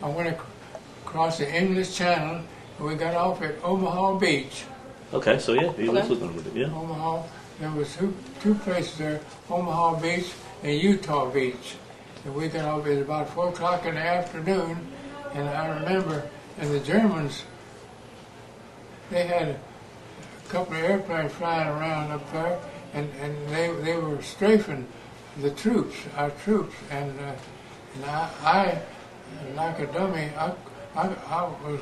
I went across the English Channel, and we got off at Omaha Beach. Okay, so yeah, he was looking with it, yeah. Omaha, there was two places there, Omaha Beach and Utah Beach. And we got off at about 4 o'clock in the afternoon, and I remember, and the Germans, they had a couple of airplanes flying around up there, and they were strafing the troops, our troops, and I like a dummy, I was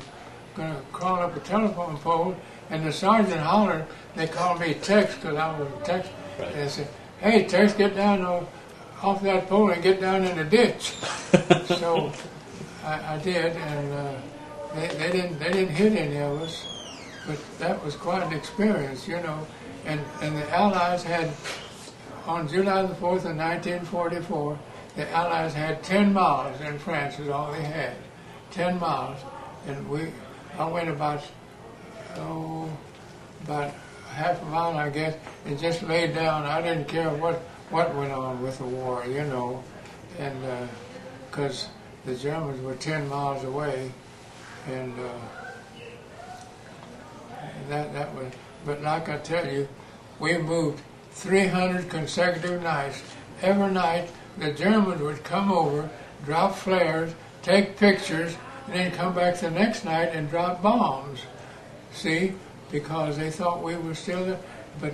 going to crawl up a telephone pole, and the sergeant hollered. They called me Tex because I was a Tex. Right. And they said, "Hey, Tex, get down off that pole and get down in the ditch." So I did, and they didn't hit any of us, but that was quite an experience, you know. And the Allies had, on July the 4th of 1944, the Allies had 10 miles in France is all they had, 10 miles, and I went about half a mile, I guess, and just laid down. I didn't care what went on with the war, you know, and because the Germans were 10 miles away, and that was. But like I tell you, we moved 300 consecutive nights. Every night, the Germans would come over, drop flares, take pictures, and then come back the next night and drop bombs. See, because they thought we were still there. But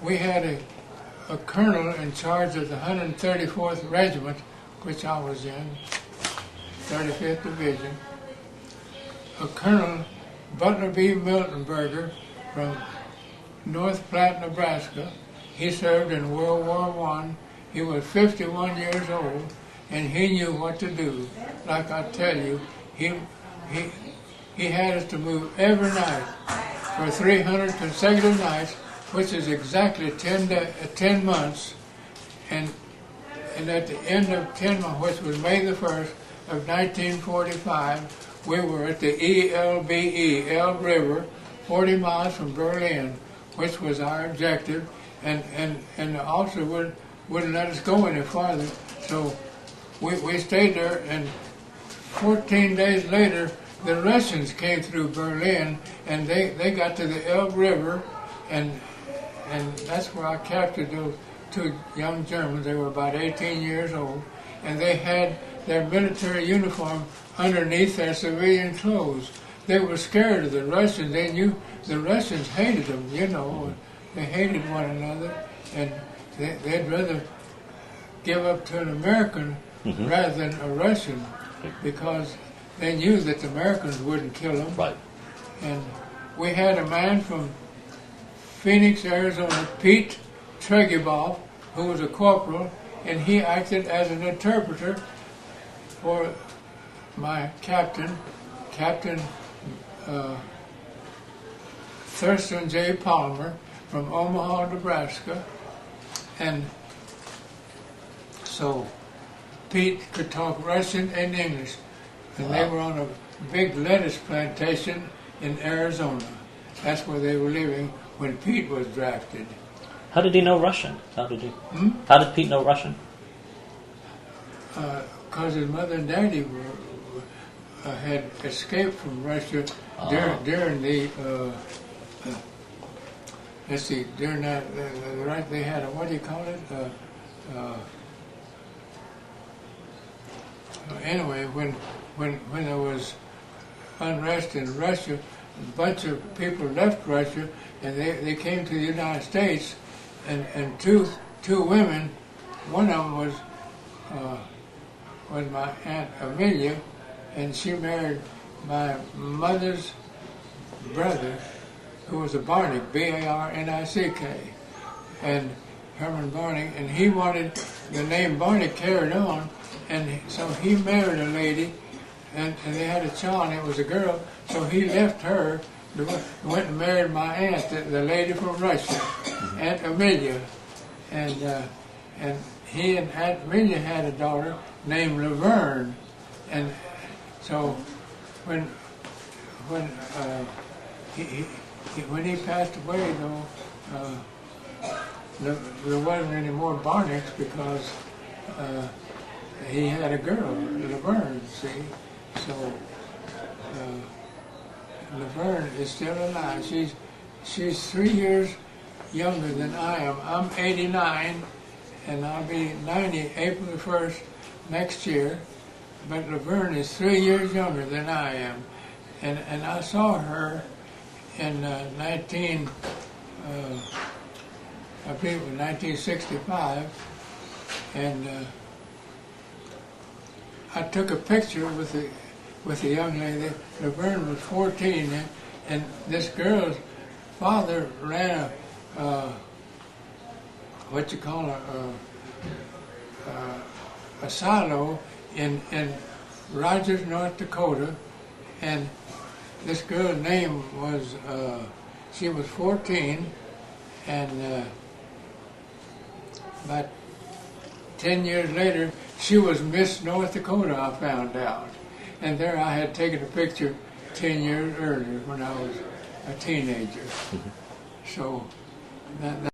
we had a colonel in charge of the 134th Regiment, which I was in, 35th Division. A Colonel Butler B. Miltonberger from North Platte, Nebraska. He served in World War I. He was 51 years old, and he knew what to do. Like I tell you, he had us to move every night for 300 consecutive nights, which is exactly 10 months. And at the end of 10 months, which was May the 1st of 1945, we were at the ELBE, Elbe River, 40 miles from Berlin, which was our objective, and the officer wouldn't let us go any farther. So we stayed there, and 14 days later, the Russians came through Berlin, and they got to the Elbe River, and that's where I captured those 2 young Germans. They were about 18 years old, and they had their military uniform underneath their civilian clothes. They were scared of the Russians. They knew the Russians hated them, you know. They hated one another, and they'd rather give up to an American rather than a Russian, because they knew that the Americans wouldn't kill them. Right. And we had a man from Phoenix, Arizona, Pete Tregiboff, who was a corporal, and he acted as an interpreter for my captain, Captain Thurston J. Palmer from Omaha, Nebraska. And so Pete could talk Russian and English. And they were on a big lettuce plantation in Arizona. That's where they were living when Pete was drafted. How did he know Russian? How did Pete know Russian? Because his mother and daddy had escaped from Russia during the let's see, during that they had a, what do you call it? Anyway, when there was unrest in Russia, a bunch of people left Russia, and they came to the United States, and two women, one of them was my Aunt Amelia, and she married my mother's brother, who was a Barnick, B-A-R-N-I-C-K, and Herman Barnick, and he wanted the name Barnick carried on, and so he married a lady, and they had a child, and it was a girl, so he left her, went and married my aunt, the lady from Russia, Aunt Amelia, and he and Aunt Amelia had a daughter named Laverne, and so when he passed away, though, there wasn't any more Barnicks because he had a girl, Laverne, see, So Laverne is still alive. She's 3 years younger than I am. I'm 89, and I'll be 90 April 1st next year. But Laverne is 3 years younger than I am. And I saw her in I believe it was 1965, and I took a picture with the young lady. Laverne was 14, and this girl's father ran a silo in Rogers, North Dakota, and this girl's name was, she was 14, and about 10 years later, she was Miss North Dakota, I found out. And there I had taken a picture 10 years earlier when I was a teenager. So that